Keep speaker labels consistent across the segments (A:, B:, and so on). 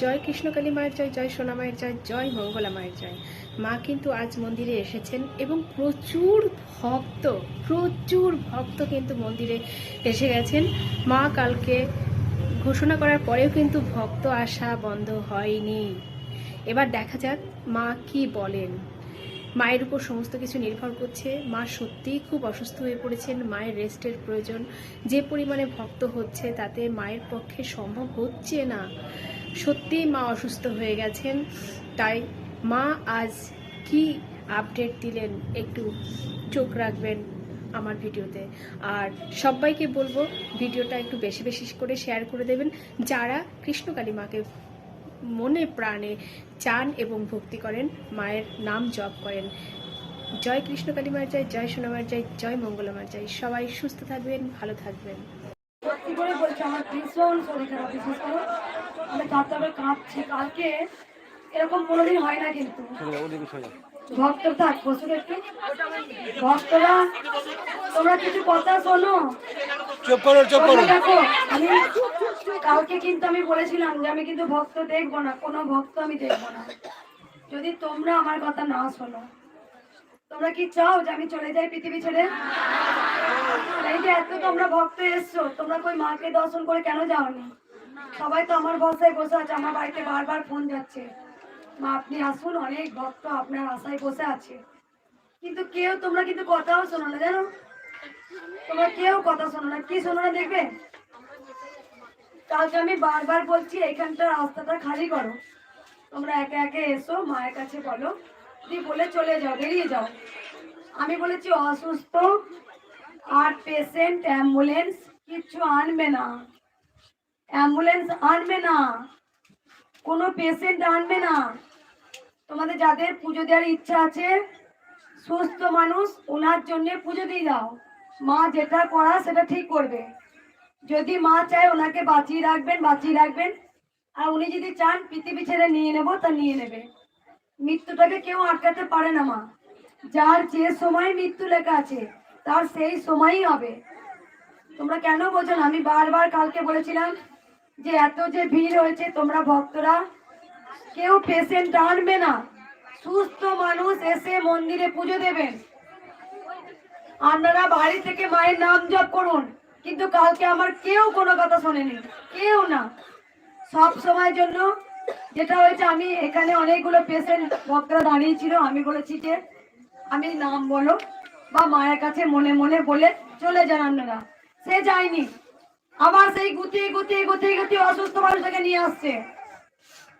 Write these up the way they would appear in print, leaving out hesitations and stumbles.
A: জয় কৃষ্ণকালী মায়ের জয়, জয় সোনা মায়ের জয়, জয় মঙ্গলা মায়ের জয়। মা কিন্তু আজ মন্দিরে এসেছেন এবং প্রচুর ভক্ত কিন্তু মন্দিরে এসে গেছেন। মা কালকে ঘোষণা করার পরেও কিন্তু ভক্ত আসা বন্ধ হয়নি। এবার দেখা যাক মা কি বলেন। মায়ের উপর সমস্ত কিছু নির্ভর করছে। মা সত্যিই খুব অসুস্থ হয়ে পড়েছেন, মায়ের রেস্টের প্রয়োজন। যে পরিমাণে ভক্ত হচ্ছে তাতে মায়ের পক্ষে সম্ভব হচ্ছে না। সত্যিই মা অসুস্থ হয়ে গেছেন। তাই মা আজ কি আপডেট দিলেন একটু চোখ রাখবেন আমার ভিডিওতে। আর সবাইকে বলবো ভিডিওটা একটু বেশি বেশি করে শেয়ার করে দেবেন, যারা কৃষ্ণকালী মাকে মনে প্রাণে চান এবং ভক্তি করেন, মায়ের নাম জপ করেন। জয় কৃষ্ণকালী মায়ের জয়, জয় সোনা মায়ের জয়, জয় মঙ্গলা মায়ের জয়। সবাই সুস্থ থাকবেন, ভালো থাকবেন।
B: সত্যি করে বলছি, আমার ভীষণ শরীর খারাপ, বিশেষ করে আমি তাড়াতাড়ি কাঁপছি। কালকে এরকম কোনোদিন হয় না, কিন্তু ভক্ত থাক বসুন একটু। ভক্তরা তোমরা কিছু কথা শোনো, দেখো। আমি কালকে কিন্তু আমি বলেছিলাম যে আমি কিন্তু ভক্ত দেখবো না, কোনো ভক্ত আমি দেখবো না যদি তোমরা আমার কথা না শোনো। তোমরা কি চাও যে আমি চলে যাই পৃথিবী ছেড়ে? এই যে এত তোমরা ভক্ত এসছো, তোমরা কই মাকে দর্শন করে কেন যাওনি? সবাই তো আমার ভরসায় বসে আছে, আমার বাড়িতে বারবার ফোন যাচ্ছে, মা আপনি আসুন, অনেক ভক্ত আপনার আশায় বসে আছে। কিন্তু কেউ তোমরা কিন্তু কথাও শোনো না, জানো? তোমরা কেউ কথা শোনো না। কি শোনো না দেখবে? কালকে আমি বারবার বলছি এখানটা রাস্তাটা খালি করো, তোমরা একে একে এসো, মায়ের কাছে বলো, দিয়ে বলে চলে যাও, বেরিয়ে যাও। আমি বলেছি অসুস্থ আর পেশেন্ট অ্যাম্বুলেন্স কিচ্ছু আনবে না, অ্যাম্বুলেন্স আনবে না, কোনো পেশেন্ট আনবে না। তোমাদের যাদের পুজো দেওয়ার ইচ্ছা আছে, সুস্থ মানুষ, ওনার জন্য পুজো দিয়ে দাও। মা যেটা করা সেটা ঠিক করবে। যদি মা চায় ওনাকে বাঁচিয়ে রাখবেন, আর উনি যদি চান পৃথিবী ছেড়ে নিয়ে নেবো, তা নিয়ে নেবে। মৃত্যুটাকে কেউ আটকাতে পারে না মা। যার যে সময় মৃত্যু লেখা আছে তার সেই সময়ই হবে। তোমরা কেন বোঝো না? আমি বারবার কালকে বলেছিলাম যে এত যে ভিড় হয়েছে, তোমরা ভক্তরা কেউ পেশেন্ট আনবে না, সুস্থ মানুষ এসে মন্দিরে পুজো দেবেন। আপনারা বাড়ি থেকে মায়ের নাম জপ করুন, কিন্তু কালকে আমার কেউ কোনো কথা শোনেনি, কেউ না। সব সময়ের জন্য যেটা হয়েছে, আমি এখানে অনেকগুলো পেশেন্ট ভক্তরা দাঁড়িয়েছিল, আমি বলেছি যে আমি নাম বলো বা মায়ের কাছে মনে মনে বলে চলে যান আপনারা। সে যায়নি, আবার সেই গুতিয়ে অসুস্থ মানুষটাকে নিয়ে আসছে।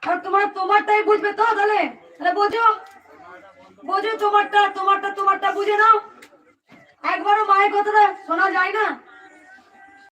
B: আর তোমারটাই বুঝবে তো, তাহলে বোঝো তোমারটা বুঝে নাও। একবারও মায়ের কথাটা শোনা যায় না।